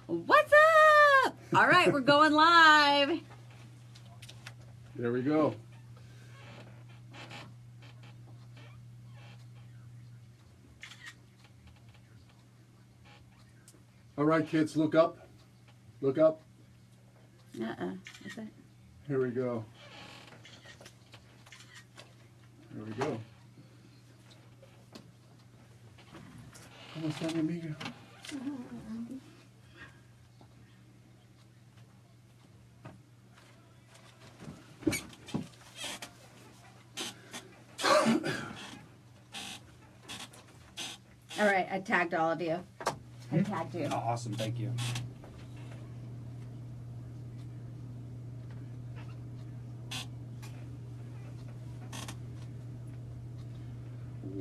What's up? All right, we're going live. There we go. All right, kids, look up. Look up. What's that? Here we go. Here we go. ¿Cómo está mi amiga? All right, I tagged all of you. I tagged you. Oh, awesome, thank you.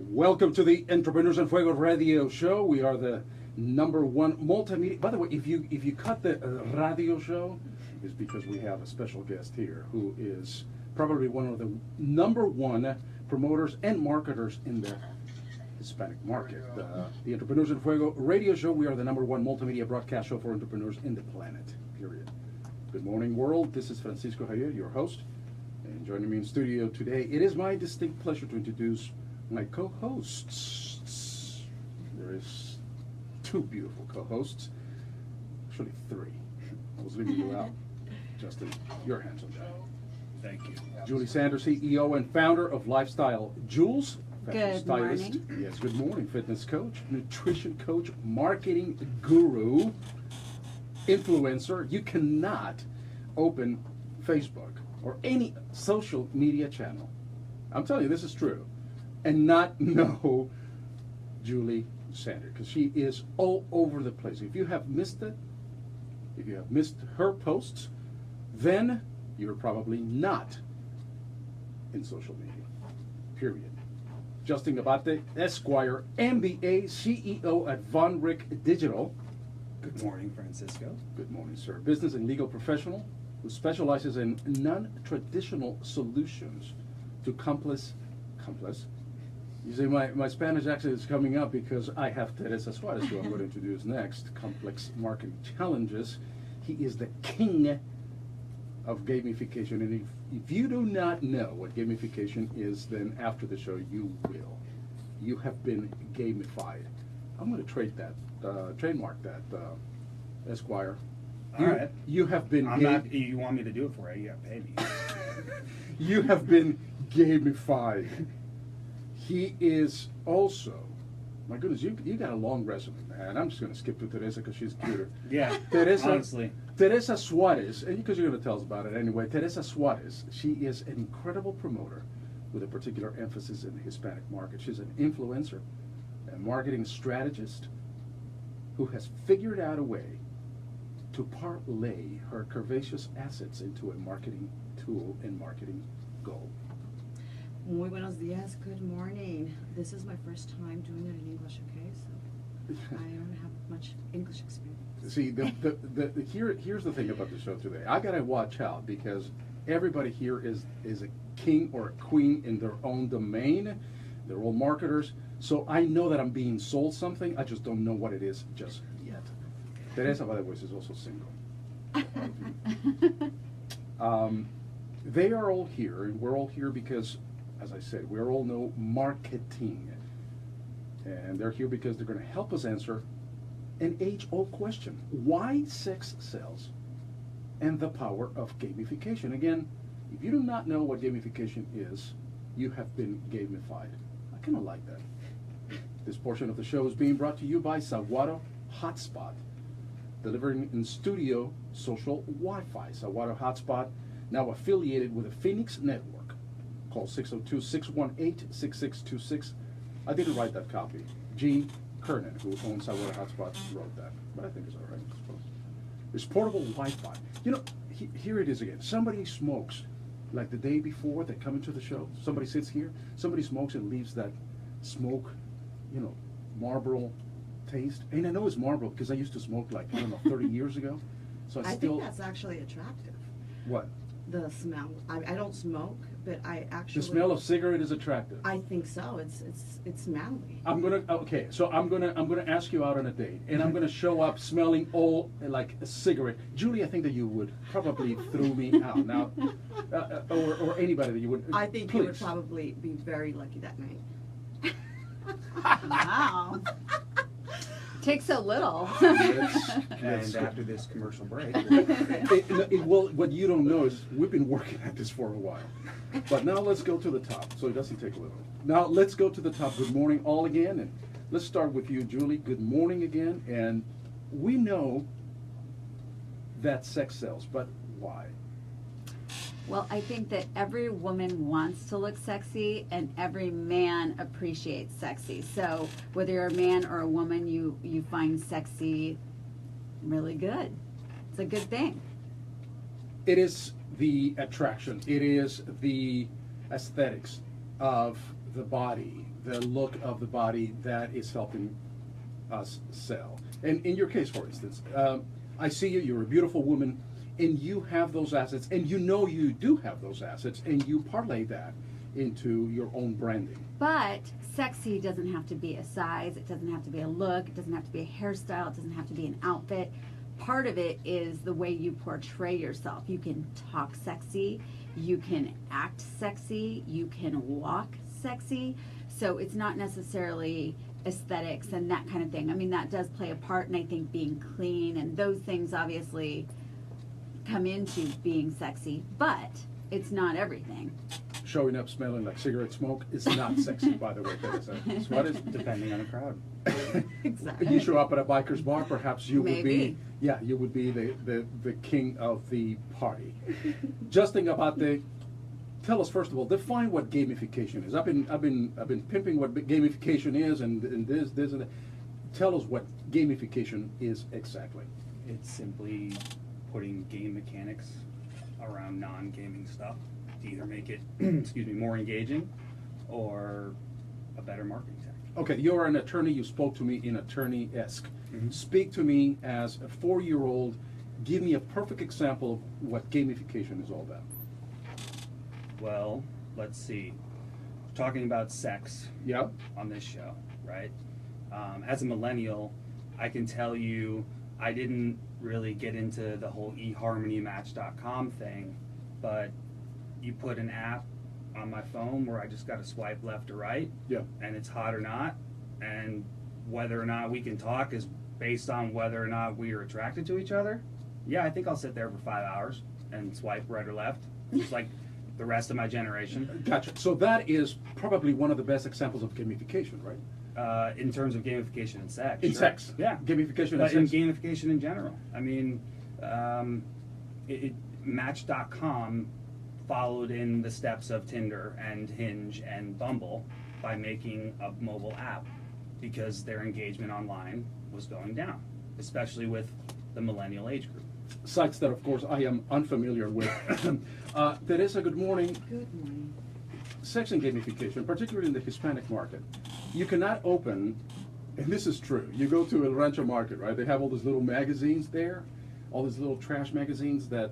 Welcome to the Entrepreneurs and Fuego radio show. We are the #1 multimedia. By the way, if you cut the radio show, it's because we have a special guest here who is probably one of the #1 promoters and marketers in the Hispanic market. The Entrepreneurs and Fuego radio show. We are the #1 multimedia broadcast show for entrepreneurs in the planet. Period. Good morning, world. This is Francisco Javier, your host, and joining me in studio today, it is my distinct pleasure to introduce my co-hosts. There is 2 beautiful co-hosts, actually 3. I was leaving you out. Justin, your hands on that. Thank you. Julie Sanders, CEO and founder of Lifestyle Jules. Good Stylist. morning. Yes, good morning. Fitness coach, nutrition coach, marketing guru, influencer. You cannot open Facebook or any social media channel, I'm telling you, this is true, and not know Julie Sanders, because she is all over the place. If you have missed it, if you have missed her posts, then you're probably not in social media, period. Justin Abate, Esquire, MBA, CEO at Von Rick Digital. Good morning, Francisco. Good morning, sir. Business and legal professional who specializes in non-traditional solutions to complex. You see, my Spanish accent is coming up because I have Teresa Suarez, who I'm going to introduce next. Complex marketing challenges. He is the king of gamification, and if you do not know what gamification is, then after the show you will. You have been gamified. I'm going to trademark that, Esquire. All right. You have been. You want me to do it for you? You got to pay me. You have been gamified. He is also. My goodness, you got a long resume, man. I'm just going to skip to Teresa because she's cuter. Yeah. Teresa, honestly. Teresa Suarez, and because you're going to tell us about it anyway, Teresa Suarez, she is an incredible promoter with a particular emphasis in the Hispanic market. She's an influencer, a marketing strategist who has figured out a way to parlay her curvaceous assets into a marketing tool and marketing goal. Muy buenos dias, good morning. This is my first time doing it in English, okay? So I don't have much English experience. See, here's the thing about the show today. I gotta watch out because everybody here is a king or a queen in their own domain. They're all marketers. So I know that I'm being sold something. I just don't know what it is just yet. Teresa, by the way, is also single. They are all here, and we're all here because, as I said, we all know marketing. And they're here because they're going to help us answer an age-old question. Why sex sells and the power of gamification. Again, if you do not know what gamification is, you have been gamified. I kind of like that. This portion of the show is being brought to you by Saguaro Hotspot, delivering in studio social Wi-Fi. Saguaro Hotspot, now affiliated with the Phoenix Network. Call 602-618-6626. I didn't write that copy. G. Kernan, who owns Saguaro Hotspot, wrote that. But I think it's all right, I suppose. It's portable Wi-Fi. You know, here it is again. Somebody smokes, like the day before they come into the show. Somebody sits here. Somebody smokes and leaves that smoke, you know, Marlboro taste. And I know it's Marlboro because I used to smoke like, I don't know, 30 years ago. So I think that's actually attractive. What? The smell. I don't smoke, but I actually. The smell of cigarette is attractive. I think so. It's manly. Okay, so I'm gonna ask you out on a date, and I'm gonna show up smelling all like a cigarette. Julie, I think that you would probably throw me out now, or anybody that you would. I think please. you would probably be very lucky that night. Wow. Takes so little. And after this commercial break, Well, what you don't know is we've been working at this for a while. But now let's go to the top, so it doesn't take a little. Now let's go to the top. Good morning, all again, and let's start with you, Julie. Good morning again, and we know that sex sells, but why? Well, I think that every woman wants to look sexy and every man appreciates sexy. So whether you're a man or a woman, you find sexy really good. It's a good thing. It is the attraction. It is the aesthetics of the body, the look of the body that is helping us sell. And in your case, for instance, I see you, you're a beautiful woman, and you have those assets, and you know you do have those assets, and you parlay that into your own branding. But sexy doesn't have to be a size, it doesn't have to be a look, it doesn't have to be a hairstyle, it doesn't have to be an outfit. Part of it is the way you portray yourself. You can talk sexy, you can act sexy, you can walk sexy. So it's not necessarily aesthetics and that kind of thing. I mean, that does play a part, and I think being clean and those things obviously come into being sexy, but it's not everything. Showing up smelling like cigarette smoke is not sexy, by the way. That's what is. depending on the crowd. Exactly. You show up at a biker's bar, perhaps you would be, Maybe. yeah, you would be the king of the party. Just think about tell us first of all, define what gamification is. I've been pimping what gamification is and this and that. Tell us what gamification is exactly. It's simply putting game mechanics around non-gaming stuff to either make it, excuse me, more engaging or a better marketing tactic. Okay, you're an attorney. You spoke to me in attorney-esque. Mhm. Speak to me as a 4-year-old. Give me a perfect example of what gamification is all about. Well, let's see. Talking about sex Yeah. on this show, right? As a millennial, I can tell you I didn't really get into the whole eHarmonyMatch.com thing, but you put an app on my phone where I just got to swipe left or right, Yeah. and it's hot or not, and whether or not we can talk is based on whether or not we are attracted to each other. Yeah, I think I'll sit there for 5 hours and swipe right or left, just like the rest of my generation. Gotcha. So that is probably one of the best examples of gamification, right? In terms of gamification and sex. In sure. sex. Yeah. Gamification But in in sex. gamification in general. I mean, Match.com followed in the steps of Tinder and Hinge and Bumble by making a mobile app because their engagement online was going down, especially with the millennial age group. Sites that, of course, I am unfamiliar with. Teresa, good morning. Good morning. Sex and gamification, particularly in the Hispanic market. You cannot open, and this is true, you go to El Rancho Market, right? They have all these little magazines there, all these little trash magazines that,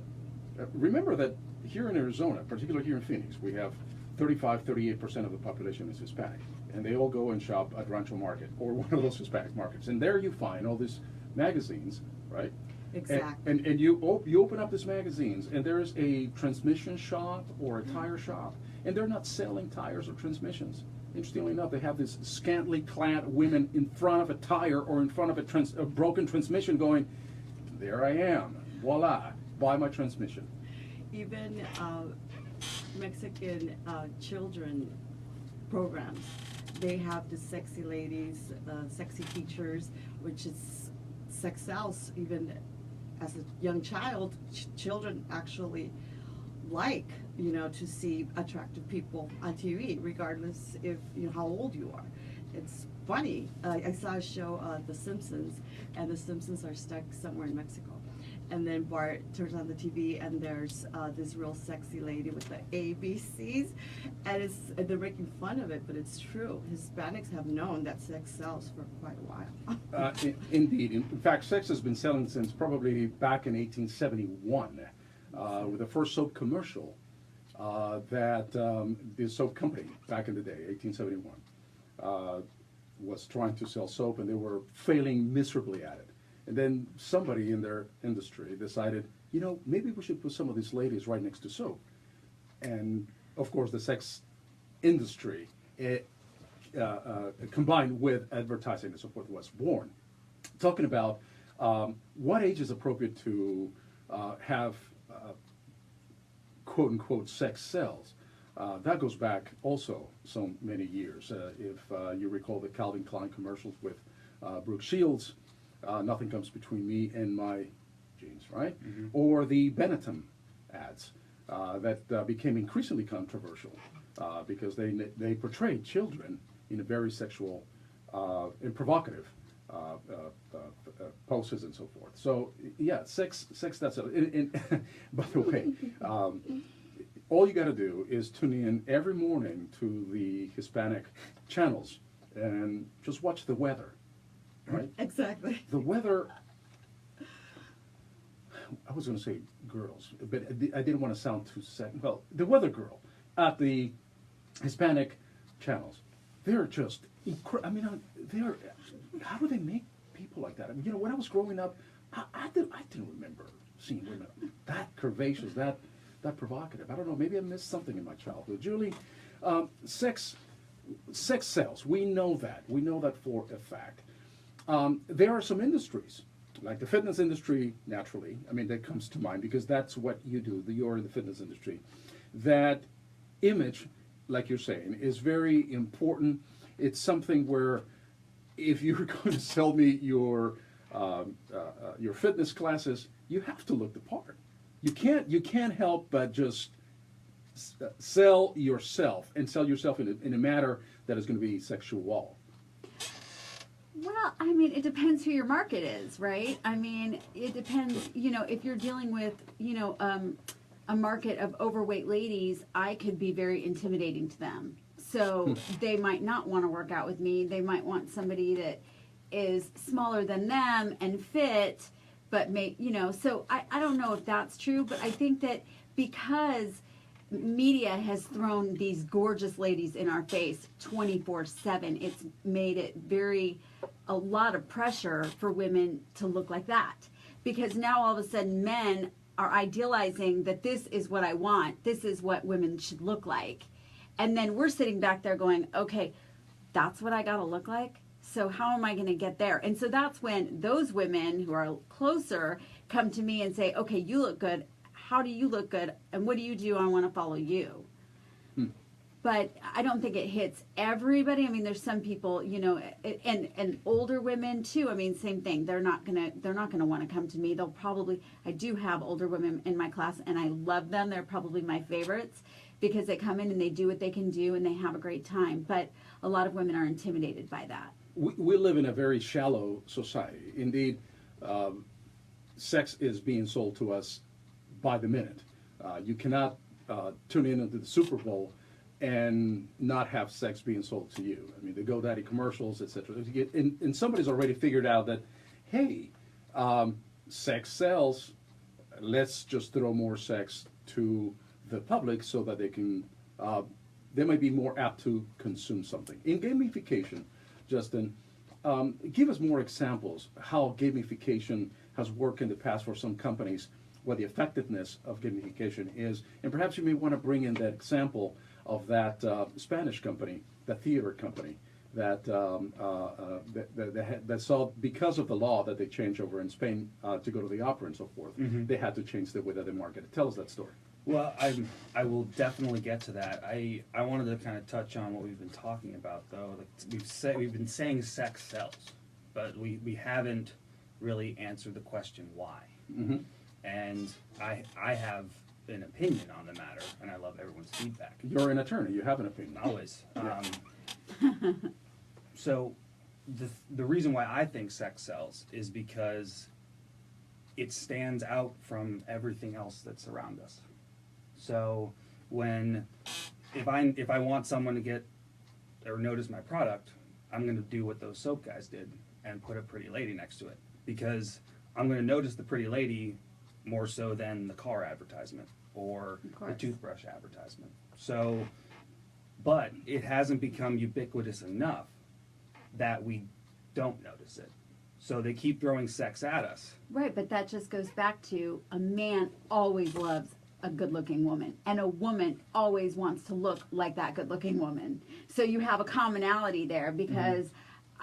remember that here in Arizona, particularly here in Phoenix, we have 35–38% of the population is Hispanic. And they all go and shop at Rancho Market or one of those Hispanic markets. And there you find all these magazines, right? Exactly. And you open up these magazines, and there's a transmission shop or a tire shop, and they're not selling tires or transmissions. Interestingly enough, they have these scantily clad women in front of a tire or in front of a broken transmission going, there I am, voila, buy my transmission. Even Mexican children programs, they have the sexy ladies, sexy teachers, which is sex sells. Even as a young child, children actually like, to see attractive people on TV, regardless if how old you are. It's funny. I saw a show, The Simpsons, and the Simpsons are stuck somewhere in Mexico. And then Bart turns on the TV, and there's this real sexy lady with the ABCs, and they're making fun of it, but it's true. Hispanics have known that sex sells for quite a while. Indeed. In fact, sex has been selling since probably back in 1871 with the first soap commercial that the soap company back in the day, 1871, was trying to sell soap, and they were failing miserably at it. And then somebody in their industry decided, you know, maybe we should put some of these ladies right next to soap. And of course, the sex industry, combined with advertising and so forth, was born. Talking about what age is appropriate to have quote unquote sex sells. That goes back also so many years. If you recall the Calvin Klein commercials with Brooke Shields, nothing comes between me and my jeans, right? Mm-hmm. Or the Benetton ads that became increasingly controversial because they portrayed children in a very sexual and provocative poses and so forth. So yeah, sex. That's it. And by the way, all you got to do is tune in every morning to the Hispanic channels and just watch the weather. Right? Exactly. The weather. I was going to say girls, but I didn't want to sound too sad. Well, the weather girl at the Hispanic channels, they're just I mean, they're. How do they make people like that? I mean, you know, when I was growing up, I didn't remember seeing women that curvaceous, that provocative. I don't know. Maybe I missed something in my childhood. Julie, sex sells. We know that. We know that for a fact. There are some industries, like the fitness industry, naturally. I mean, that comes to mind because that's what you do. You're in the fitness industry. That image, like you're saying, is very important. It's something where if you're going to sell me your fitness classes, you have to look the part. You can't help but just sell yourself and sell yourself in a manner that is going to be sexual. Well, I mean, it depends who your market is, right? I mean, it depends, you know, if you're dealing with, you know, a market of overweight ladies, I could be very intimidating to them. So they might not want to work out with me. They might want somebody that is smaller than them and fit, but you know, so I don't know if that's true, but I think that because media has thrown these gorgeous ladies in our face 24/7, it's made it a lot of pressure for women to look like that. Because now all of a sudden men are idealizing that this is what I want, this is what women should look like. And then we're sitting back there going, okay, that's what I gotta look like? So how am I gonna get there? And so that's when those women who are closer come to me and say, okay, you look good. How do you look good? And what do you do? I wanna follow you. But I don't think it hits everybody. I mean, there's some people, you know, and older women too. I mean, same thing. They're not gonna want to come to me. I do have older women in my class, and I love them. They're probably my favorites because they come in and they do what they can do and they have a great time. But a lot of women are intimidated by that. We live in a very shallow society. Indeed, sex is being sold to us by the minute. You cannot tune in into the Super Bowl and not have sex being sold to you. I mean, the GoDaddy commercials, etc. And somebody's already figured out that, hey, sex sells. Let's just throw more sex to the public so that they might be more apt to consume something. In gamification, Justin, give us more examples how gamification has worked in the past for some companies, what the effectiveness of gamification is, and perhaps you may want to bring in that example of that Spanish company, that theater company, that saw, because of the law that they changed over in Spain to go to the opera and so forth, they had to change the way that they marketed. Tell us that story. Well, I will definitely get to that. I wanted to kind of touch on what we've been talking about, though. Like we've been saying sex sells, but we haven't really answered the question why. Mm-hmm. And I have an opinion on the matter, and I love everyone's feedback. You're an attorney. You have an opinion. Always. So the reason why I think sex sells is because it stands out from everything else that's around us. So if I want someone to get or notice my product, I'm going to do what those soap guys did and put a pretty lady next to it, because I'm going to notice the pretty lady more so than the car advertisement or Of the course. toothbrush advertisement. So, but it hasn't become ubiquitous enough that we don't notice it. So they keep throwing sex at us. Right, but that just goes back to a man always loves a good-looking woman, and a woman always wants to look like that good-looking woman. So you have a commonality there because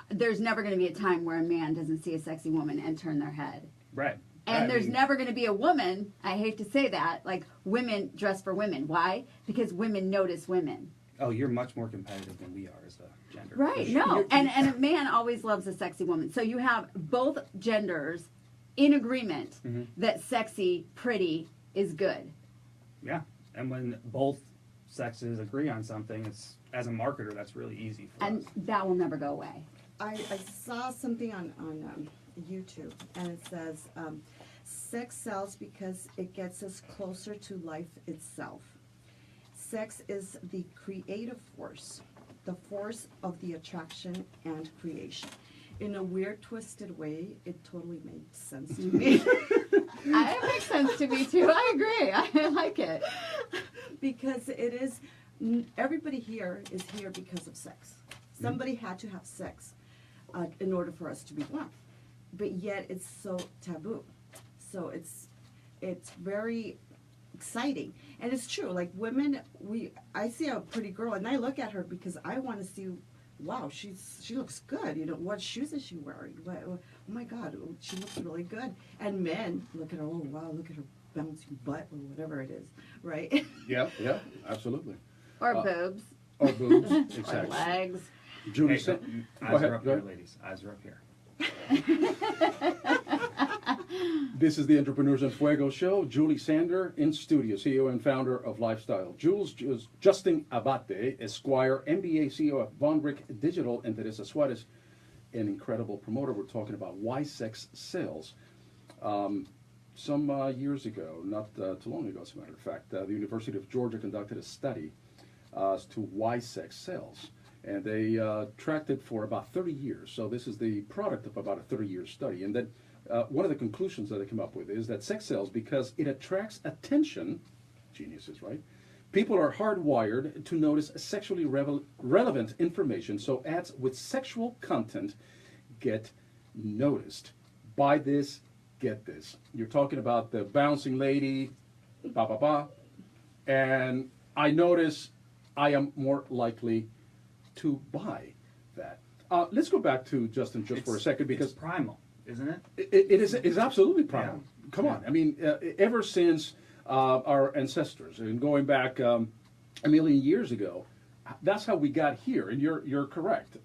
there's never going to be a time where a man doesn't see a sexy woman and turn their head. Right. And I there's mean, never going to be a woman, I hate to say that, like women dress for women. Why? Because women notice women. Oh, you're much more competitive than we are as a gender. Right, For sure. no. And a man always loves a sexy woman. So you have both genders in agreement that sexy, pretty is good. Yeah. And when both sexes agree on something, it's, as a marketer, that's really easy for And us. that will never go away. I saw something on YouTube, and it says, sex sells because it gets us closer to life itself. Sex is the creative force, the force of the attraction and creation. In a weird, twisted way, it totally made sense to me. It makes sense to me too. I agree. I like it. Because it is, everybody here is here because of sex. Somebody had to have sex in order for us to be born. But yet it's so taboo. So it's very exciting. And it's true, like women, I see a pretty girl and I look at her because I want to see, wow, she looks good. You know, what shoes is she wearing? Oh my God, she looks really good. And men look at her, oh wow, look at her bouncing butt or whatever it is, right? Yeah, absolutely. Or boobs. Or boobs, Or exactly. legs. Julie, Hey, say- eyes go ahead, are up go here, ahead. ladies. Eyes are up here. This is the Entrepreneurs and Fuego show. Julie Sander in studio, CEO and founder of Lifestyle. Justin Abate, Esquire, MBA CEO of Von Rick Digital, and Teresa Suarez, an incredible promoter. We're talking about why sex sells. Some years ago, not too long ago, as a matter of fact, the University of Georgia conducted a study as to why sex sells. And they tracked it for about 30 years. So this is the product of about a 30-year study. And then one of the conclusions that they came up with is that sex sells because it attracts attention. Geniuses, right? People are hardwired to notice sexually relevant information, so ads with sexual content get noticed. Buy this, get this. You're talking about the bouncing lady, and I notice I am more likely to buy that. Let's go back to Justin just for a second, because it's primal, isn't it? it is absolutely primal. Yeah. Come on. I mean, ever since our ancestors, and going back a million years ago, that's how we got here. And you're correct.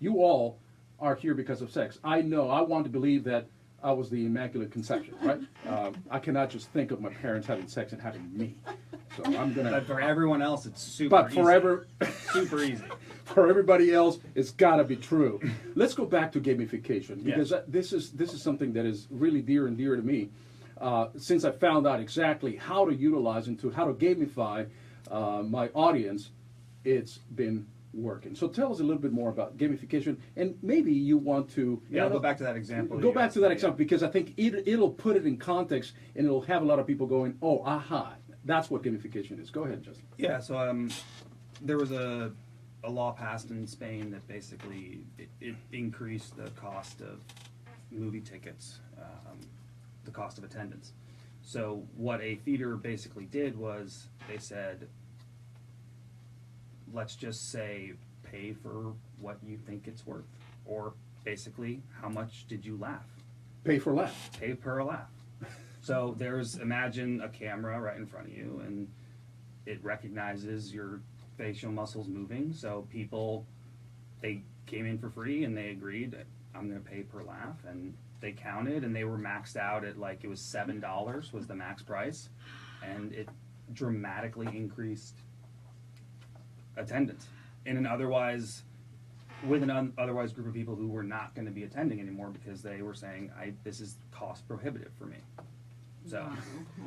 You all are here because of sex. I know. I want to believe that I was the Immaculate Conception, right? I cannot just think of my parents having sex and having me. So I'm gonna. But for everyone else, it's super easy. Super easy. For everybody else, it's got to be true. Let's go back to gamification, because Yes. this is something that is really dear and dear to me. Since I found out exactly how to utilize and how to gamify my audience, it's been working. So tell us a little bit more about gamification, and maybe you want to. Yeah, I'll go back to that example. Go you back asked to that me. example, because I think it'll put it in context, and it'll have a lot of people going, "Oh, aha, that's what gamification is." Go ahead, Justin. Yeah, so there was a law passed in Spain that basically it increased the cost of movie tickets, the cost of attendance. So what a theater basically did was they said, let's just say pay for what you think it's worth, or basically how much did you laugh? Pay for laugh. Pay per laugh. So imagine a camera right in front of you, and it recognizes your facial muscles moving. So people, they came in for free and they agreed, I'm going to pay per laugh, and they counted, and they were maxed out at it was $7 was the max price, and it dramatically increased attendance with an otherwise group of people who were not going to be attending anymore because they were saying, this is cost prohibitive for me. So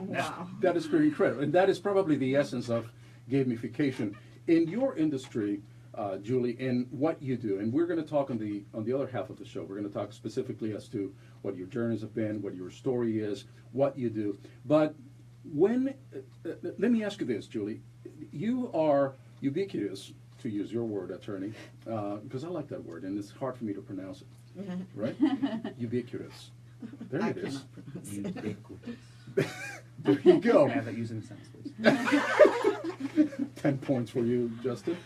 Wow. That is pretty incredible, and that is probably the essence of gamification. In your industry, Julie, and what you do. And we're going to talk on the other half of the show. We're going to talk specifically as to what your journeys have been, what your story is, what you do. But when, let me ask you this, Julie. You are ubiquitous, to use your word, attorney, because I like that word, and it's hard for me to pronounce it, right? Ubiquitous. There it is. Ubiquitous. There you go. Can I have that used in a sentence, please? 10 points for you, Justin.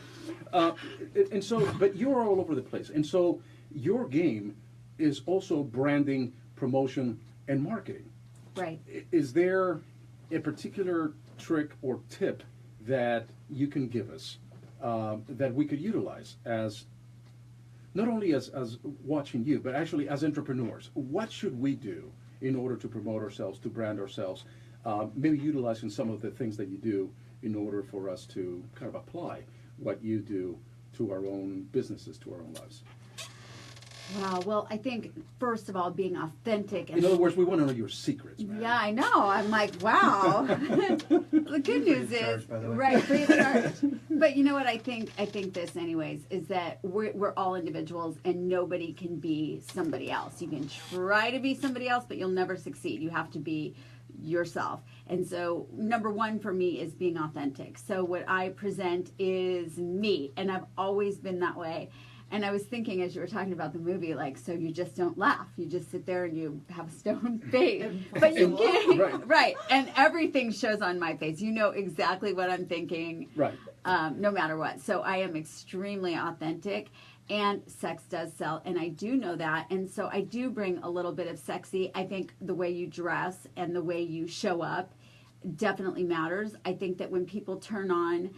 And so, but you're all over the place. And so your game is also branding, promotion, and marketing. Right. Is there a particular trick or tip that you can give us that we could utilize as, not only as watching you, but actually as entrepreneurs? What should we do in order to promote ourselves, to brand ourselves, maybe utilizing some of the things that you do in order for us to kind of apply what you do to our own businesses, to our own lives? Wow. Well, I think first of all, being authentic. And in other words, we want to know your secrets, man. Yeah, I know. I'm like, wow. The good news Free of is, charge, by the way. right, free of charge. But you know what I think? I think this, anyways, is that we're all individuals, and nobody can be somebody else. You can try to be somebody else, but you'll never succeed. You have to be yourself. And so number one for me is being authentic. So what I present is me, and I've always been that way. And I was thinking, as you were talking about the movie, like, so you just don't laugh. You just sit there and you have a stone face. But you can't. Right. And everything shows on my face. You know exactly what I'm thinking. Right. No matter what. So I am extremely authentic. And sex does sell. And I do know that. And so I do bring a little bit of sexy. I think the way you dress and the way you show up definitely matters. I think that when people turn on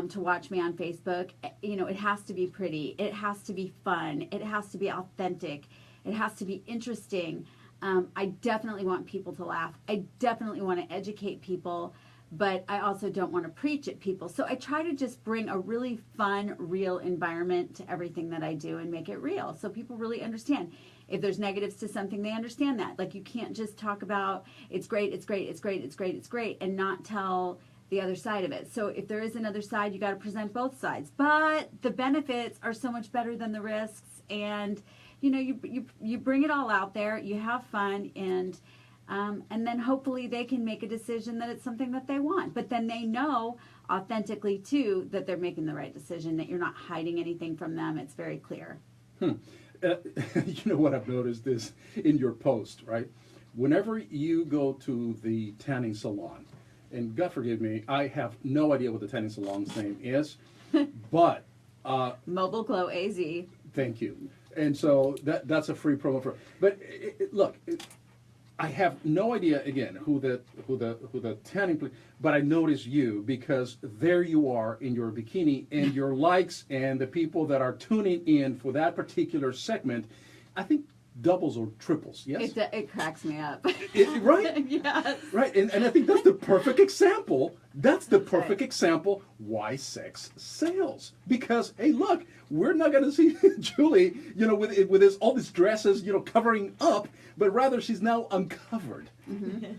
to watch me on Facebook, you know, it has to be pretty, it has to be fun, it has to be authentic, it has to be interesting. I definitely want people to laugh. I definitely want to educate people, but I also don't want to preach at people. So I try to just bring a really fun, real environment to everything that I do and make it real so people really understand. If there's negatives to something, they understand that. Like, you can't just talk about it's great, it's great, it's great, it's great, it's great, and not tell the other side of it. So if there is another side, you got to present both sides. But the benefits are so much better than the risks, and you know, you bring it all out there. You have fun, and then hopefully they can make a decision that it's something that they want. But then they know authentically too that they're making the right decision. That you're not hiding anything from them. It's very clear. You know what I've noticed is in your post, right? Whenever you go to the tanning salon, and God forgive me, I have no idea what the tanning salon's name is, but Mobile Glow AZ. Thank you. And so that's a free promo for. But look, I have no idea again who the tanning. But I notice you because there you are in your bikini, and your likes and the people that are tuning in for that particular segment, I think doubles or triples. Yes, it cracks me up. Right? Yes. Right, and I think that's the perfect example. That's the perfect example why sex sells. Because, hey, look, we're not going to see Julie, you know, with this, all these dresses, you know, covering up, but rather she's now uncovered. Mm-hmm.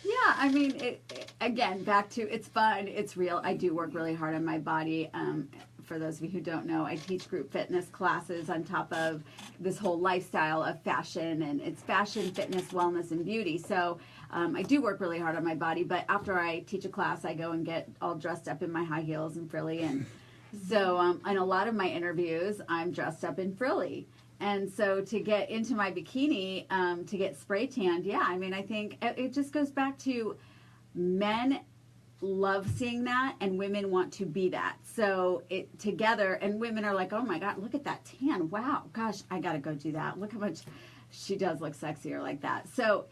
Yeah, I mean, again, back to it's fun, it's real. I do work really hard on my body. For those of you who don't know, I teach group fitness classes on top of this whole lifestyle of fashion, and it's fashion, fitness, wellness, and beauty. So I do work really hard on my body, but after I teach a class, I go and get all dressed up in my high heels and frilly. And so in a lot of my interviews, I'm dressed up in frilly. And so to get into my bikini, to get spray tanned, yeah, I mean, I think it just goes back to men love seeing that, and women want to be that. So it together, and women are like, oh my God, look at that tan. Wow, gosh, I got to go do that. Look how much she does look sexier like that. So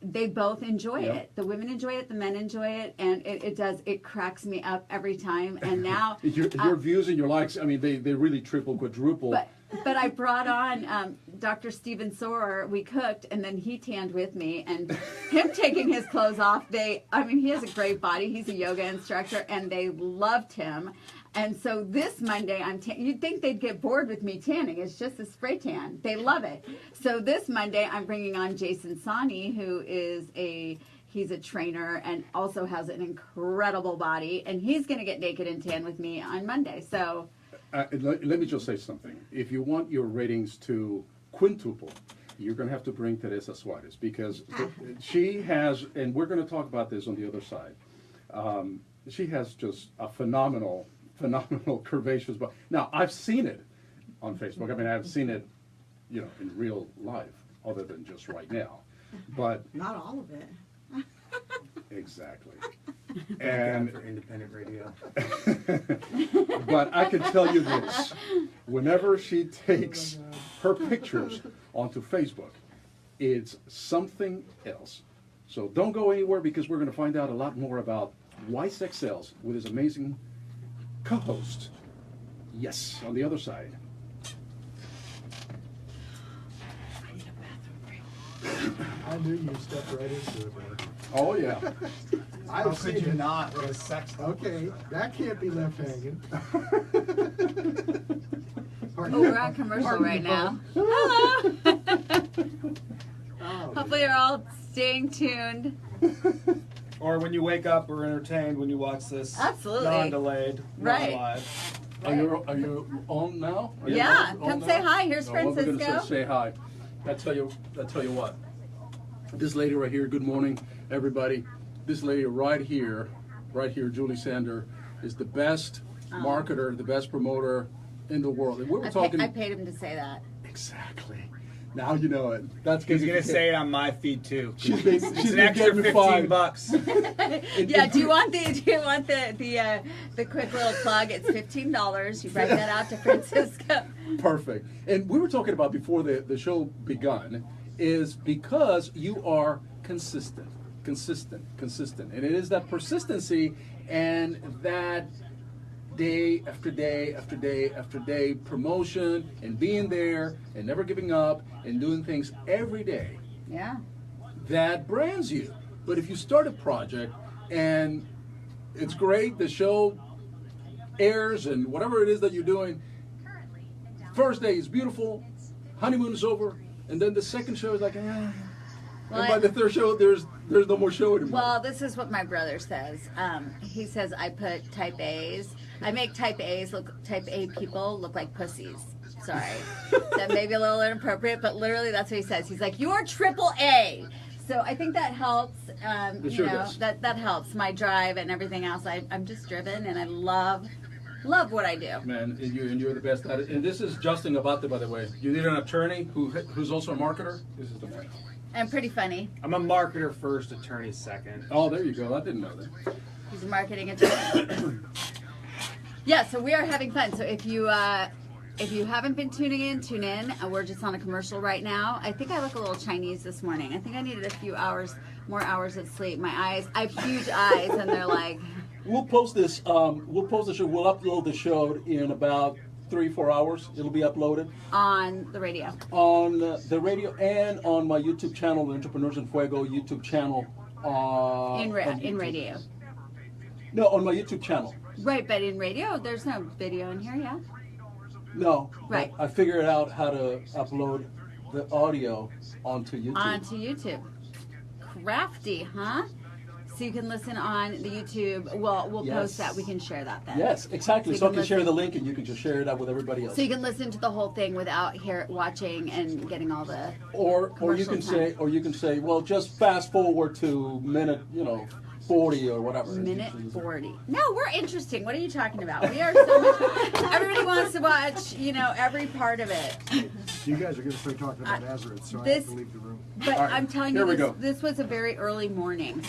they both enjoy it. The women enjoy it, the men enjoy it, and it cracks me up every time. And now your views and your likes, I mean, they really triple, quadruple. But I brought on Dr. Steven Sorer. We cooked, and then he tanned with me. And him taking his clothes off, he has a great body. He's a yoga instructor, and they loved him. And so this Monday, you'd think they'd get bored with me tanning. It's just a spray tan. They love it. So this Monday, I'm bringing on Jason Sani, who is he's a trainer and also has an incredible body. And he's going to get naked and tan with me on Monday. So let me just say something. If you want your ratings to quintuple, you're going to have to bring Teresa Suarez, because she has, and we're going to talk about this on the other side. She has just a phenomenal curvaceous body. Now, I've seen it on Facebook. I mean, I've seen it, in real life, other than just right now. But Not all of it. exactly. And And for independent radio. but I can tell you this: whenever she takes her pictures onto Facebook, it's something else. So don't go anywhere, because we're going to find out a lot more about why sex sells with his amazing co-host. Yes, on the other side. I need a bathroom break. I knew you stepped right into it, man. Oh yeah. I've seen it. not with a sex Okay, that can't be left hanging. Oh, we're on commercial Pardon right the now. pun. Hello. Oh, Hopefully you're all staying tuned. Or when you wake up or entertained when you watch this. Absolutely. Non-delayed, Right. non-live. Are you on now? Are you Yeah, on come now? say hi. Here's Oh, well, we're gonna Francisco. say hi. I tell you what. This lady right here. Good morning, everybody. This lady right here, Julie Sander, is the best marketer, the best promoter in the world. And we were talking. I paid him to say that. Exactly. Now you know it. That's He's gonna say it on my feed too. She's been, It's she's an been extra getting 15 fined. bucks. Yeah. Do you want the quick little plug? It's $15. You write that out to Francisco. Perfect. And we were talking about before the show begun, is because you are consistent. And it is that persistency and that day after day after day after day promotion and being there and never giving up and doing things every day Yeah. that brands you. But if you start a project and it's great, the show airs and whatever it is that you're doing, first day is beautiful, honeymoon is over, and then the second show is like, Well, and by the third show, there's no more show anymore. Well, this is what my brother says. He says I put type A's. I make type A people look like pussies. Sorry, that may be a little inappropriate, but literally that's what he says. He's like, you're triple A. So I think that helps. It sure does. that helps my drive and everything else. I'm just driven, and I love what I do. Man, and you're the best at it. And this is Justin Abate, by the way. You need an attorney who's also a marketer. This is the man. And pretty funny. I'm a marketer first, attorney second. Oh, there you go. I didn't know that. He's a marketing attorney. Yeah, so we are having fun. So if you haven't been tuning in, tune in. We're just on a commercial right now. I think I look a little Chinese this morning. I think I needed a few more hours of sleep. My eyes, I have huge eyes, and they're like. We'll post this. We'll post the show. We'll upload the show in about 3-4 hours. It'll be uploaded On the radio. on the radio and on my YouTube channel, the Entrepreneurs in Fuego YouTube channel. In YouTube. radio. No, on my YouTube channel. Right, but in radio, there's no video in here, yeah? No. Right. I figured out how to upload the audio onto YouTube. Onto YouTube. Crafty, huh? So you can listen on the YouTube. Well, we'll Yes. post that. We can share that then. Yes, exactly. So So you I can can share listen- the link, and you can just share it out with everybody else. So you can listen to the whole thing without watching and getting all the. Or you commercial can say, well, just fast forward to minute, 40 or whatever. Minute 40. No, we're interesting. What are you talking about? We are so much. Everybody wants to watch, every part of it. you guys are going to start talking about Nazareth, so I this- have to leave the room. But All right, I'm telling here you, we go. this was a very early morning.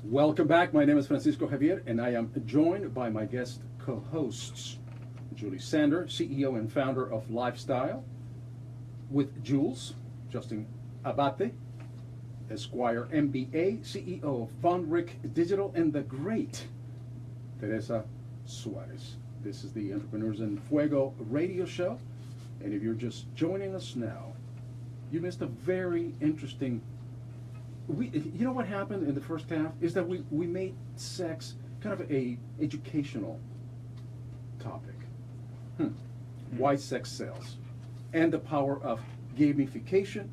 Welcome back. My name is Francisco Xavier, and I am joined by my guest co-hosts, Julie Sander, CEO and founder of Lifestyle, with Jules, Justin Abate, Esquire MBA, CEO of Von Rick Digital, and the great Teresa Suarez. This is the Entrepreneurs in Fuego radio show, and if you're just joining us now, You missed a very interesting. You know what happened in the first half is that we made sex kind of a educational topic. Why sex sells, and the power of gamification.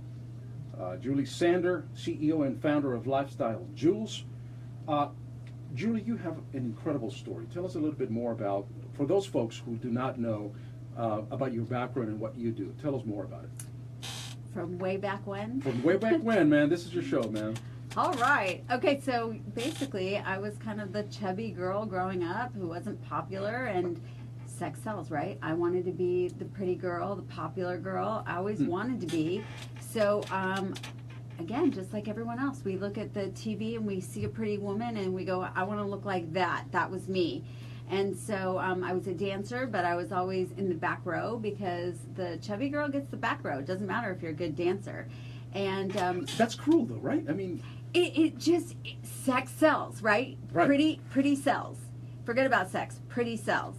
Julie Sander, CEO and founder of Lifestyle Jewels. Julie, you have an incredible story. Tell us a little bit more about, for those folks who do not know about your background and what you do. Tell us more about it. From way back when? From way back when, man. This is your show, man. All right. Okay, so basically I was kind of the chubby girl growing up who wasn't popular, and sex sells, right? I wanted to be the pretty girl, the popular girl. I always wanted to be. So, again, just like everyone else, we look at the TV and we see a pretty woman and we go, I want to look like that. That was me. And so I was a dancer, but I was always in the back row because the chubby girl gets the back row. It doesn't matter if you're a good dancer. And that's cruel, though, right? I mean, sex sells, right? Pretty sells. Forget about sex. Pretty sells.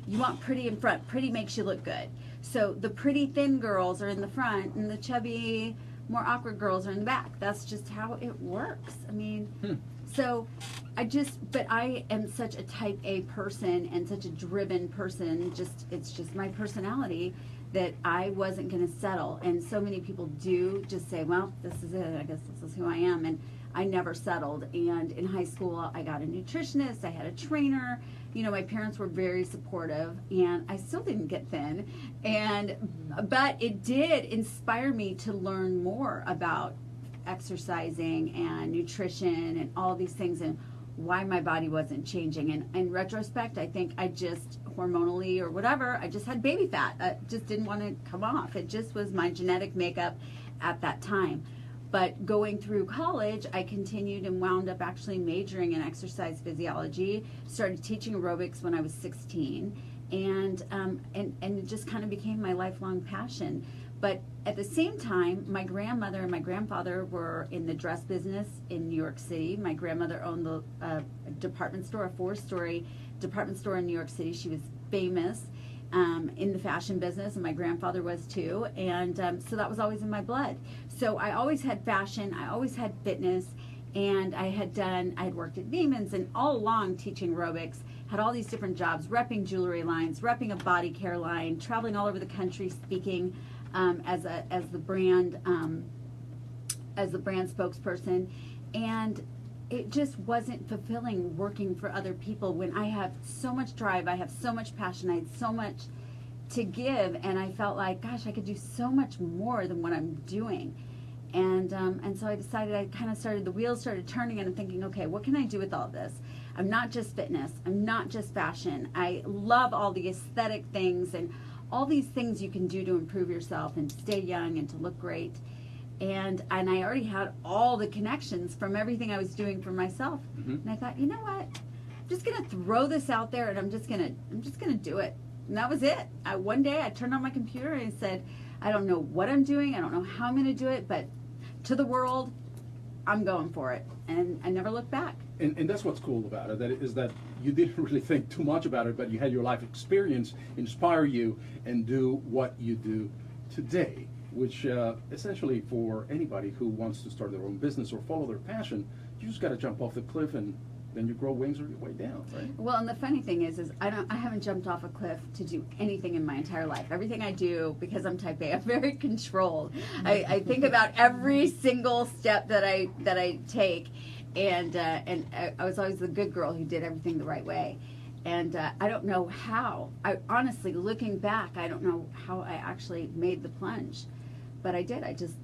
You want pretty in front. Pretty makes you look good. So the pretty thin girls are in the front, and the chubby, more awkward girls are in the back. That's just how it works. I mean, so but I am such a type A person and such a driven person. It's just my personality that I wasn't going to settle. And so many people do just say, well, this is it. I guess this is who I am. And I never settled. And in high school, I got a nutritionist. I had a trainer. You know, my parents were very supportive, and I still didn't get thin. But it did inspire me to learn more about exercising and nutrition and all these things and why my body wasn't changing. And in retrospect, I think I just hormonally or whatever, I just had baby fat. I just didn't want to come off. It just was my genetic makeup at that time. But going through college, I continued and wound up actually majoring in exercise physiology, started teaching aerobics when I was 16, and it just kind of became my lifelong passion. But at the same time, my grandmother and my grandfather were in the dress business in New York City. My grandmother owned the department store, a 4-story department store in New York City. She was famous in the fashion business, and my grandfather was too. And so that was always in my blood. So I always had fashion, I always had fitness, and I had worked at Neiman's and all along teaching aerobics, had all these different jobs, repping jewelry lines, repping a body care line, traveling all over the country speaking as the brand spokesperson. And it just wasn't fulfilling working for other people when I have so much drive, I have so much passion, I had so much to give, and I felt like, gosh, I could do so much more than what I'm doing. And so I decided, the wheels started turning, and I'm thinking, okay, what can I do with all this? I'm not just fitness, I'm not just fashion. I love all the aesthetic things and all these things you can do to improve yourself and stay young and to look great. And I already had all the connections from everything I was doing for myself. And I thought, you know what? I'm just gonna throw this out there, and I'm just gonna do it. And that was it. One day I turned on my computer and I said, I don't know what I'm doing, I don't know how I'm gonna do it, but to the world, I'm going for it. And I never looked back. And that's what's cool about it, that you didn't really think too much about it, but you had your life experience inspire you and do what you do today, which essentially for anybody who wants to start their own business or follow their passion, you just got to jump off the cliff and then you grow wings or your way down, right? Well, and the funny thing is I haven't jumped off a cliff to do anything in my entire life. Everything I do, because I'm type A, I'm very controlled. I think about every single step that I take, and I was always the good girl who did everything the right way. And I don't know how. I honestly, looking back, I don't know how I actually made the plunge, but I did. I just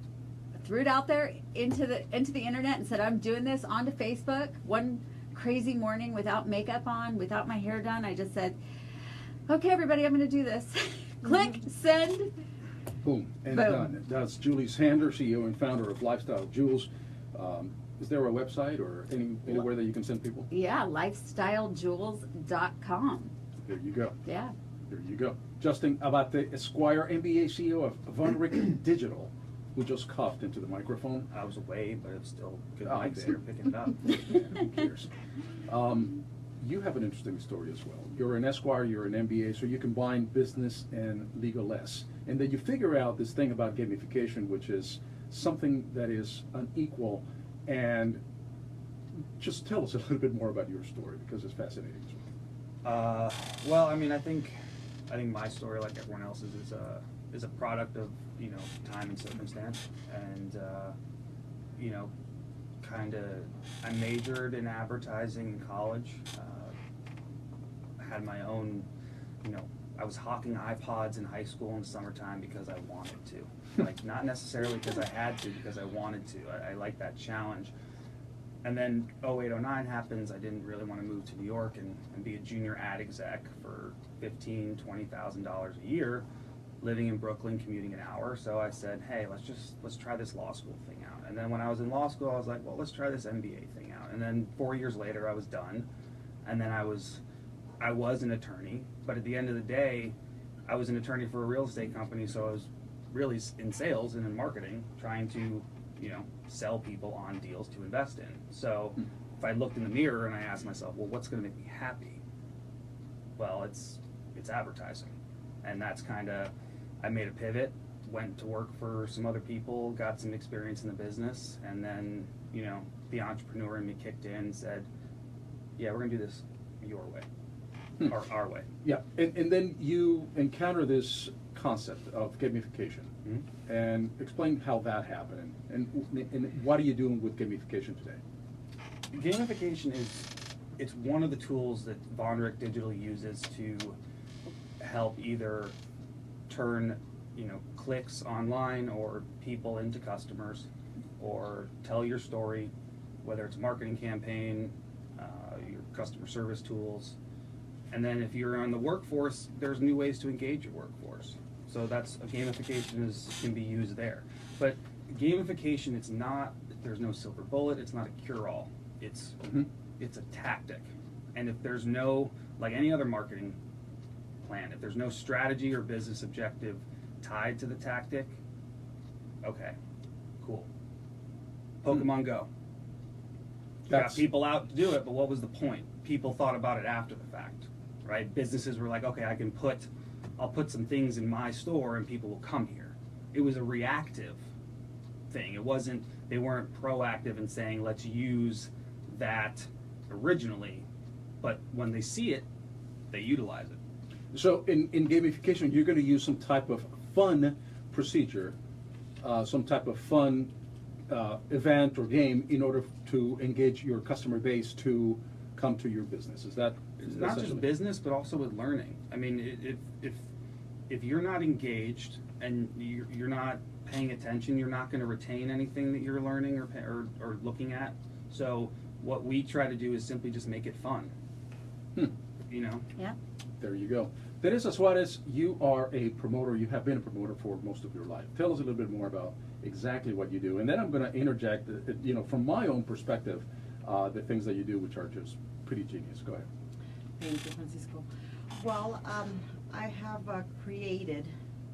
threw it out there into the internet and said, I'm doing this, onto Facebook. One crazy morning without makeup on, without my hair done, I just said, okay, everybody, I'm going to do this. Click, send. Boom, and Boom. done. That's Julie Sander, CEO and founder of Lifestyle Jewels. Is there a website or anywhere that you can send people? Yeah, lifestylejewels.com. There you go. Yeah. There you go. Justin Abate, Esquire, MBA CEO of Von Rick Digital, who just coughed into the microphone. I was away, but it's still good Oh, mic there, picking it up. Who cares? you have an interesting story as well. You're an Esquire, you're an MBA, so you combine business and legal S. And then you figure out this thing about gamification, which is something that is unequal. And just tell us a little bit more about your story, because it's fascinating as well. Well, I mean, I think my story, like everyone else's, is a product of, you know, time and circumstance, and you know, I majored in advertising in college. I had my own, you know, I was hawking iPods in high school in the summertime because I wanted to, like not necessarily because I had to, because I wanted to. I liked that challenge. And then 0809 happens. I didn't really want to move to New York and be a junior ad exec for $15,000, $20,000 a year, living in Brooklyn, commuting an hour. So I said, hey, let's try this law school thing out. And then when I was in law school, I was like, well, let's try this MBA thing out. And then 4 years later, I was done. And then I was an attorney, but at the end of the day, I was an attorney for a real estate company, so I was really in sales and in marketing, trying to, you know, sell people on deals to invest in. So if I looked in the mirror and I asked myself, well, what's going to make me happy? Well, it's advertising. And that's kind of, I made a pivot, went to work for some other people, got some experience in the business, and then, you know, the entrepreneur in me kicked in and said, yeah, we're going to do this your way, or our way. Yeah, and then you encounter this concept of gamification, and explain how that happened, and what are you doing with gamification today? Gamification it's one of the tools that Vonrich Digital uses to help either turn, you know, clicks online or people into customers, or tell your story, whether it's a marketing campaign, your customer service tools. And then if you're on the workforce, there's new ways to engage your workforce. So that's gamification can be used there. But gamification, it's not, there's no silver bullet, it's not a cure-all. It's a tactic. And if there's no, like any other marketing plan, if there's no strategy or business objective tied to the tactic, okay, cool. Pokemon Go. Got people out to do it, but what was the point? People thought about it after the fact, right? Businesses were like, okay, I'll put some things in my store and people will come here. It was a reactive thing. It wasn't, they weren't proactive in saying, let's use that originally, but when they see it, they utilize it. So in gamification, you're going to use some type of fun procedure, some type of fun event or game in order to engage your customer base to come to your business. Is that not just business, but also with learning? I mean, if you're not engaged and you're not paying attention, you're not going to retain anything that you're learning or looking at. So what we try to do is simply just make it fun. You know? Yeah. There you go. Teresa Suarez, you are a promoter. You have been a promoter for most of your life. Tell us a little bit more about exactly what you do, and then I'm going to interject, you know, from my own perspective, the things that you do, which are just pretty genius. Go ahead. Thank you, Francisco. Well, I have created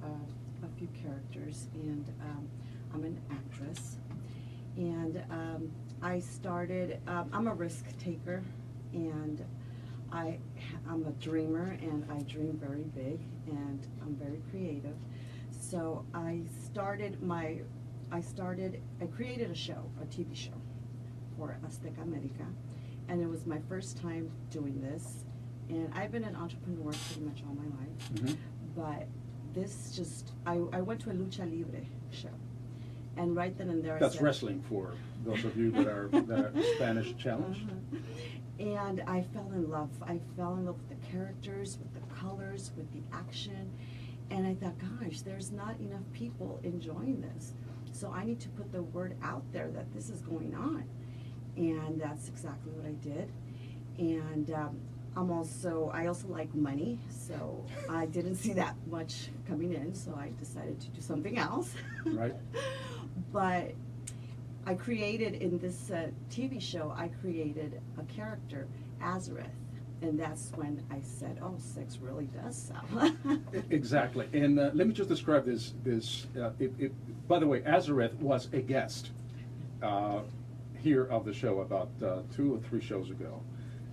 a few characters, and I'm an actress, and I started. I'm a risk taker, and I'm a dreamer, and I dream very big, and I'm very creative. So I created a show, a TV show for Azteca America, and it was my first time doing this. And I've been an entrepreneur pretty much all my life, but this just, I went to a lucha libre show, and right then and there That's I said, wrestling for those of you that are Spanish challenged. And I fell in love. I fell in love with the characters, with the colors, with the action. And I thought, gosh, there's not enough people enjoying this. So I need to put the word out there that this is going on. And that's exactly what I did. And I also like money. So I didn't see that much coming in. So I decided to do something else. Right. But I created, in this TV show, I created a character, Azareth, and that's when I said, oh, sex really does sell. Exactly, and let me just describe this. By the way, Azareth was a guest here of the show about 2 or 3 shows ago,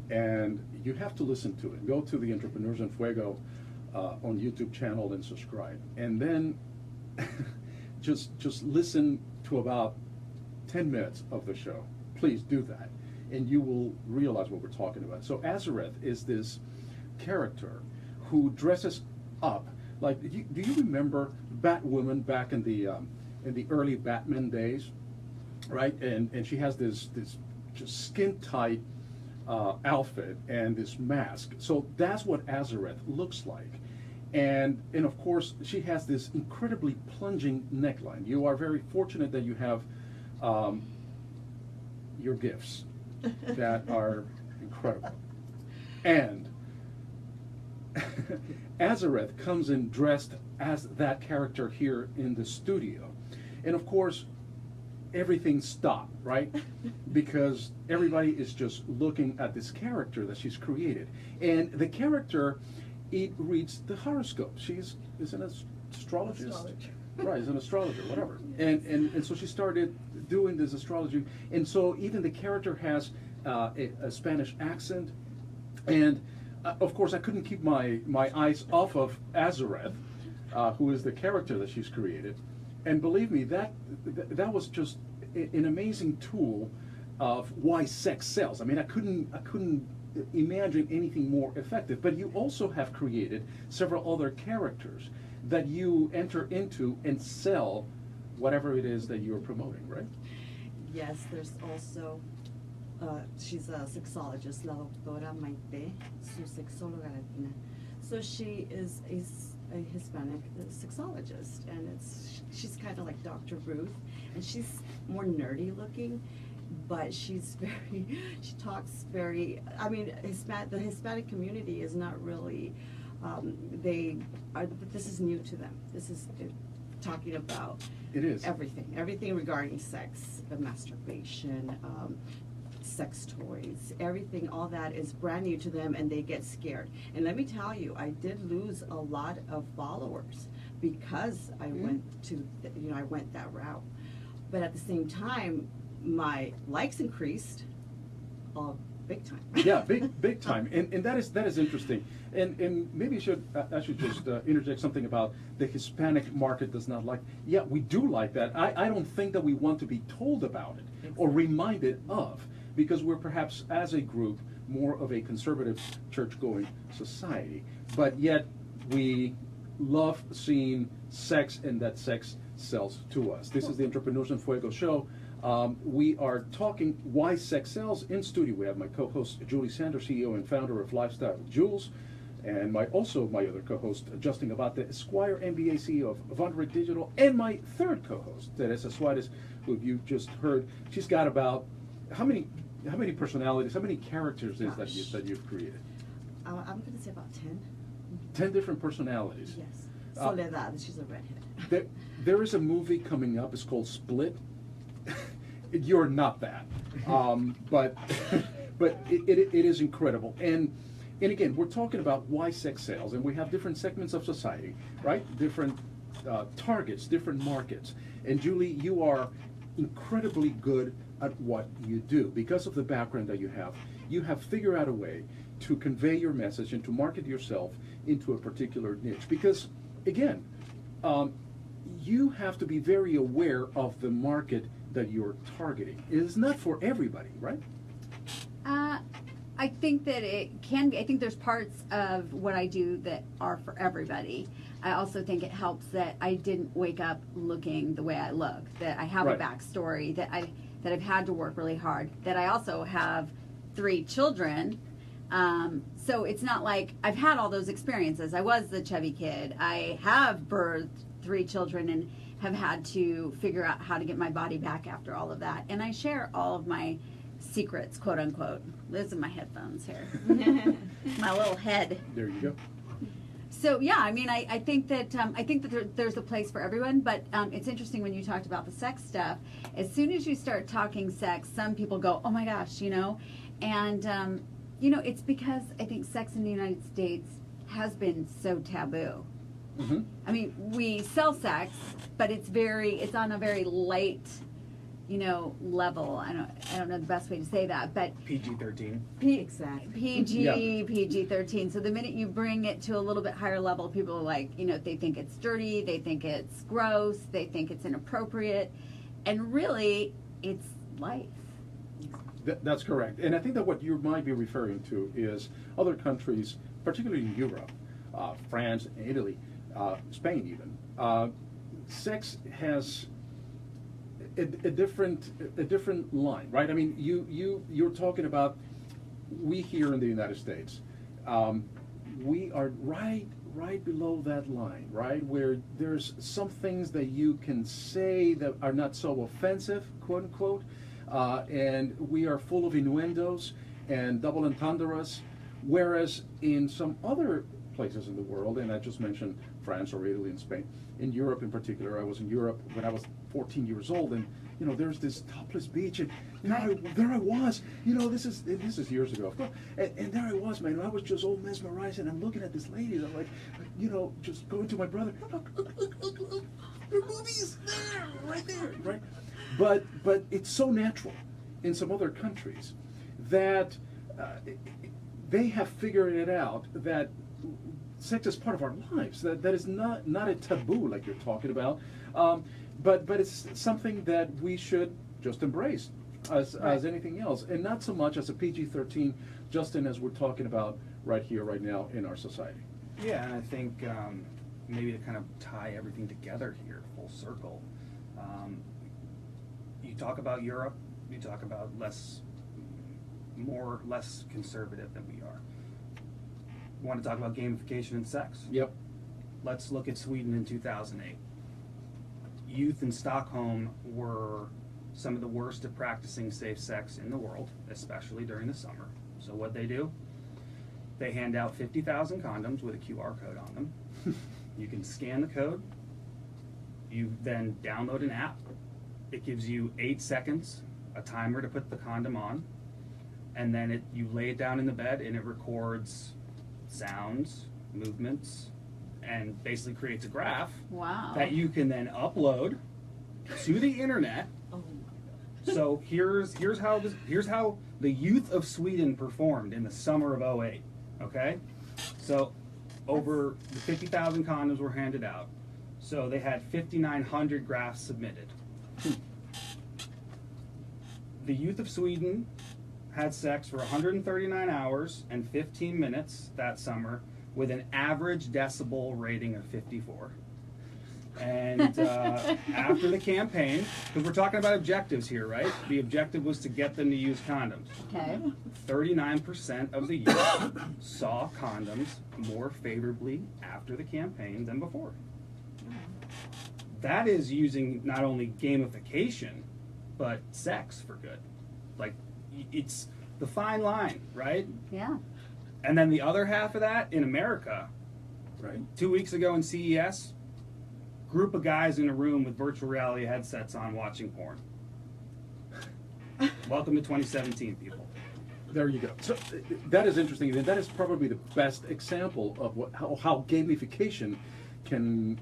and you have to listen to it. Go to the Entrepreneurs in Fuego on YouTube channel and subscribe. And then just listen to about 10 minutes of the show. Please do that. And you will realize what we're talking about. So Azareth is this character who dresses up like, do you remember Batwoman back in the early Batman days, right? And she has this just skin tight outfit and this mask. So that's what Azareth looks like. And of course she has this incredibly plunging neckline. You are very fortunate that you have your gifts that are incredible. And Azareth comes in dressed as that character here in the studio. And of course, everything stopped, right? Because everybody is just looking at this character that she's created. And the character, it reads the horoscope. Is an astrologist. Astrologer. Right, is an astrologer, whatever. And so she started doing this astrology. And so even the character has a Spanish accent. And of course, I couldn't keep my eyes off of Azareth, who is the character that she's created. And believe me, that was just an amazing tool of why sex sells. I mean, I couldn't imagine anything more effective. But you also have created several other characters that you enter into and sell whatever it is that you're promoting, right? Yes, there's also, she's a sexologist, la doctora Maite, su sexóloga latina. So she is a Hispanic sexologist, and she's kind of like Dr. Ruth, and she's more nerdy looking, but she talks very, I mean, the Hispanic community is not really, this is new to them. This is talking about It is. everything regarding sex, masturbation, sex toys, everything, all that is brand new to them, and they get scared. And let me tell you, I did lose a lot of followers because I went that route. But at the same time, my likes increased, big time. Yeah, big time, and that is interesting. And maybe I should just interject something about the Hispanic market does not like. Yeah, we do like that. I don't think that we want to be told about it or reminded of, because we're perhaps as a group more of a conservative church-going society. But yet we love seeing sex, and that sex sells to us. This is the Entrepreneurs in Fuego show. We are talking why sex sells. In studio we have my co-host Julie Sanders, CEO and founder of Lifestyle Jules, and my other co-host Justin Abate, Esquire MBA, CEO of Avandric Digital, and my third co-host Teresa Suarez, who you just heard. She's got about how many personalities, how many characters is that you've created? I'm going to say about 10. 10 different personalities. Yes. Soledad, she's a redhead. There is a movie coming up. It's called Split. You're not that, but it is incredible. And again, we're talking about why sex sells, and we have different segments of society, right? Different targets, different markets. And Julie, you are incredibly good at what you do because of the background that you have. You have figured out a way to convey your message and to market yourself into a particular niche. Because again, you have to be very aware of the market that you're targeting. It is not for everybody, right? I think that it can be. I think there's parts of what I do that are for everybody. I also think it helps that I didn't wake up looking the way I look, that I have Right. a backstory, that I've had to work really hard, that I also have 3 children. So it's not like I've had all those experiences. I was the chubby kid. I have birthed 3 children and have had to figure out how to get my body back after all of that. And I share all of my secrets, quote unquote. Those are my headphones here. My little head. There you go. So yeah, I mean, I think that there's a place for everyone, but it's interesting when you talked about the sex stuff. As soon as you start talking sex, some people go, "Oh my gosh," and it's because I think sex in the United States has been so taboo. Mm-hmm. I mean, we sell sex, but it's on a very light level. I don't know the best way to say that, but PG-13. Exactly. PG-13. So the minute you bring it to a little bit higher level, people are like, they think it's dirty, they think it's gross, they think it's inappropriate, and really, it's life. That's correct. And I think that what you might be referring to is other countries, particularly in Europe, France, Italy, Spain even. Sex has a different line, right? I mean, you're talking about, we here in the United States, we are right below that line, right? Where there's some things that you can say that are not so offensive, quote unquote, and we are full of innuendos and double entendres, whereas in some other places in the world, and I just mentioned France or Italy and Spain, in Europe in particular, I was in Europe when I was 14 years old, and there's this topless beach, and there I was, this is years ago, of course, and there I was, man, and I was just all mesmerized, and I'm looking at this lady, and I'm like, just going to my brother, look, her boobies there, right there, right? But it's so natural in some other countries that they have figured it out that sex is part of our lives. That is not a taboo like you're talking about, but it's something that we should just embrace as anything else, and not so much as a PG-13, Justin, as we're talking about right here, right now in our society. Yeah, and I think maybe to kind of tie everything together here, full circle. You talk about Europe, you talk about less conservative than we are. You want to talk about gamification and sex? Yep. Let's look at Sweden in 2008. Youth in Stockholm were some of the worst at practicing safe sex in the world, especially during the summer. So what they do? They hand out 50,000 condoms with a QR code on them. You can scan the code. You then download an app. It gives you 8 seconds, a timer to put the condom on, and then you lay it down in the bed and it records sounds, movements, and basically creates a graph that you can then upload to the internet. Oh my God. So here's how the youth of Sweden performed in the summer of 2008. Okay, so over the 50,000 condoms were handed out. So they had 5,900 graphs submitted. The youth of Sweden had sex for 139 hours and 15 minutes that summer with an average decibel rating of 54. And after the campaign, because we're talking about objectives here, right? The objective was to get them to use condoms. Okay. 39% of the youth saw condoms more favorably after the campaign than before. That is using not only gamification, but sex for good. Like, it's the fine line, right? Yeah. And then the other half of that, in America, Right. 2 weeks ago in CES, group of guys in a room with virtual reality headsets on watching porn. Welcome to 2017, people. There you go. So that is interesting, and that is probably the best example of how gamification can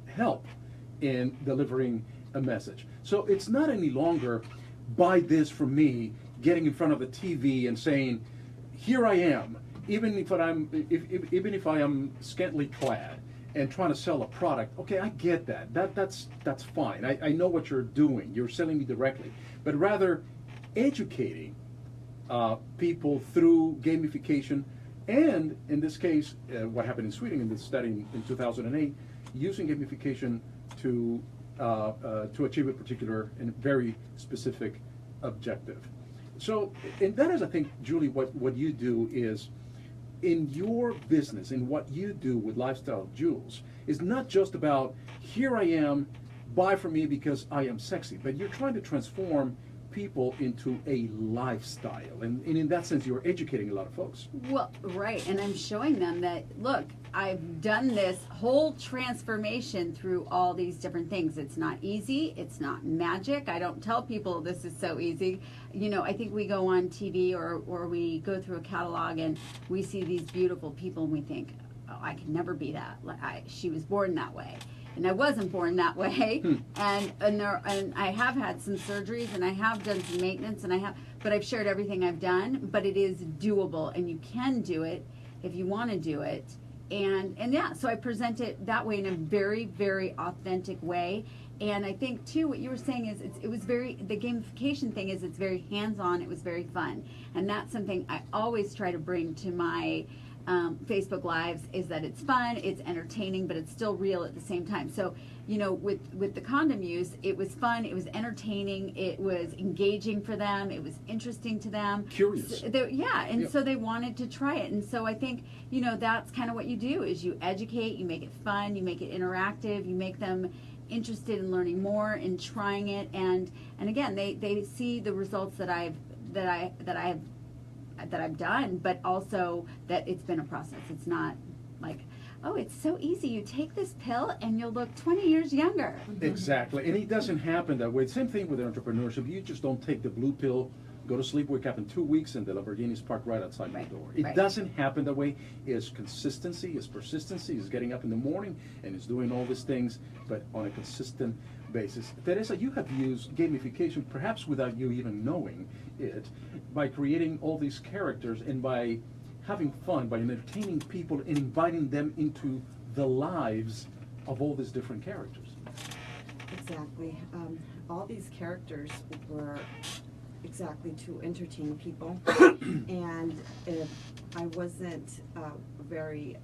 help in delivering a message. So it's not any longer, buy this from me, getting in front of the TV and saying, here I am, even if I am scantily clad and trying to sell a product. Okay, I get that. That's fine. I know what you're doing. You're selling me directly, but rather educating people through gamification, and in this case, what happened in Sweden in this study in 2008, using gamification to achieve a particular and very specific objective. So, and that is, I think, Julie, what you do is, in your business, in what you do with Lifestyle Jewels, is not just about, here I am, buy from me because I am sexy, but you're trying to transform people into a lifestyle. And in that sense, you're educating a lot of folks. Well, right. And I'm showing them that, look, I've done this whole transformation through all these different things. It's not easy. It's not magic. I don't tell people this is so easy. You know, I think we go on TV or we go through a catalog and we see these beautiful people and we think, oh, I could never be that. She was born that way. and I wasn't born that way. And I have had some surgeries, and I have done some maintenance, but I've shared everything I've done. But it is doable, and you can do it if you want to do it. And yeah, so I present it that way in a very, very authentic way. And I think too, what you were saying is the gamification thing is it's very hands-on. It was very fun, and that's something I always try to bring to my Facebook Lives, is that it's fun, it's entertaining, but it's still real at the same time. So, with the condom use, it was fun, it was entertaining, it was engaging for them, it was interesting to them. Curious. So they wanted to try it. And so I think, that's kind of what you do, is you educate, you make it fun, you make it interactive, you make them interested in learning more and trying it. And again, they see the results that I've done, but also that it's been a process. It's not like, oh, it's so easy. You take this pill and you'll look 20 years younger. Exactly. And it doesn't happen that way. Same thing with entrepreneurship. You just don't take the blue pill, go to sleep, wake up in 2 weeks, and the Lamborghini's parked right outside your door. It doesn't happen that way. It's consistency, it's persistency, it's getting up in the morning, and it's doing all these things, but on a consistent basis. Teresa, you have used gamification, perhaps without you even knowing it, by creating all these characters and by having fun, by entertaining people and inviting them into the lives of all these different characters. Exactly. All these characters were exactly to entertain people. And if I wasn't very,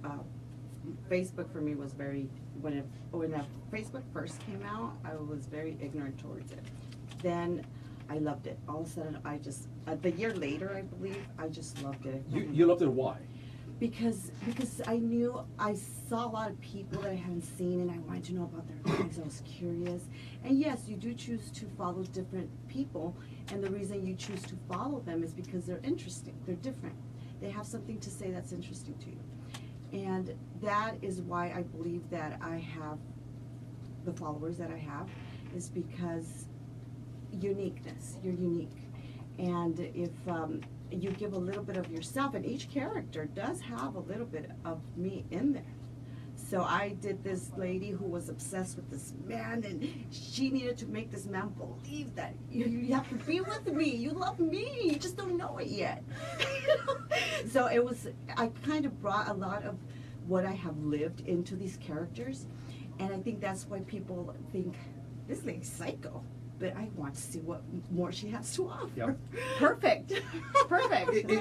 Facebook for me was very, when Facebook first came out, I was very ignorant towards it. Then I loved it. All of a sudden, the year later, I believe, I just loved it. You loved it, why? Because I saw a lot of people that I hadn't seen, and I wanted to know about their lives. I was curious. And yes, you do choose to follow different people, and the reason you choose to follow them is because they're interesting. They're different. They have something to say that's interesting to you. And that is why I believe that I have the followers that I have, is because uniqueness. You're unique. And if you give a little bit of yourself, and each character does have a little bit of me in there. So I did this lady who was obsessed with this man, and she needed to make this man believe that you have to be with me, you love me, you just don't know it yet. So I kind of brought a lot of what I have lived into these characters, and I think that's why people think, this lady's psycho. But I want to see what more she has to offer. Yep. Perfect.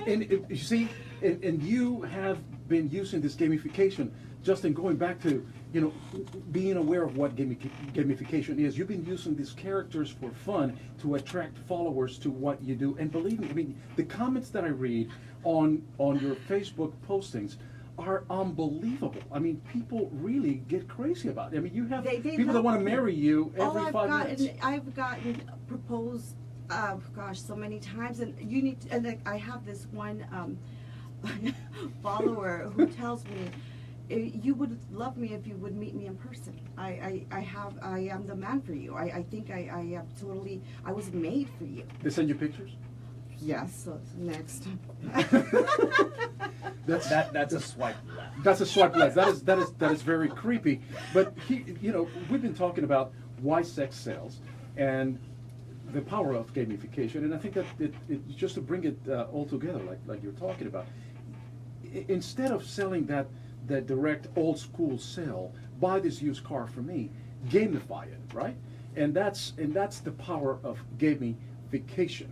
And you see, and you have been using this gamification, Justin, going back to, being aware of what gamification is. You've been using these characters for fun to attract followers to what you do. And believe me, I mean, the comments that I read on your Facebook postings are unbelievable. I mean, people really get crazy about it. I mean, you have people that want to marry you every 5 minutes. I've gotten proposed, so many times, and I have this one follower who tells me, you would love me if you would meet me in person. I am the man for you. I think I was made for you. They send you pictures? Yes, so next. That's a swipe left. That's a swipe left. That is very creepy. But we've been talking about why sex sells and the power of gamification, and I think that it just to bring it all together, like you're talking about. Instead of selling that direct old school sell, buy this used car for me, gamify it, right? And that's the power of gamification.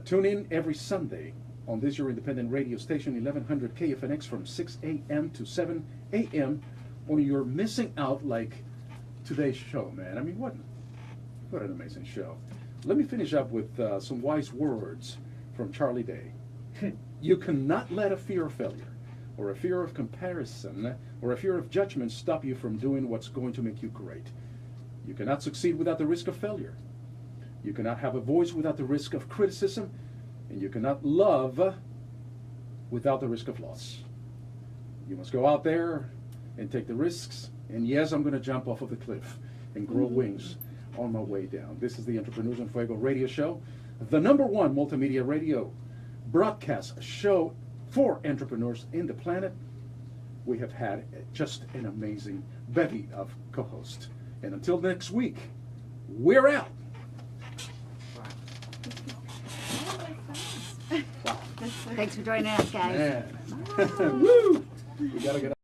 Tune in every Sunday on this your independent radio station, 1100 KFNX, from 6 a.m. to 7 a.m. when you're missing out like today's show, man. I mean, what an amazing show. Let me finish up with some wise words from Charlie Day. You cannot let a fear of failure, or a fear of comparison, or a fear of judgment stop you from doing what's going to make you great. You cannot succeed without the risk of failure. You cannot have a voice without the risk of criticism, and you cannot love without the risk of loss. You must go out there and take the risks, and yes, I'm going to jump off of the cliff and grow wings on my way down. This is the Entrepreneurs on Fuego radio show, the #1 multimedia radio broadcast show for entrepreneurs in the planet. we have had just an amazing bevy of co-hosts. And until next week, we're out. Wow. Thanks for joining us, guys. Man. Woo! We gotta get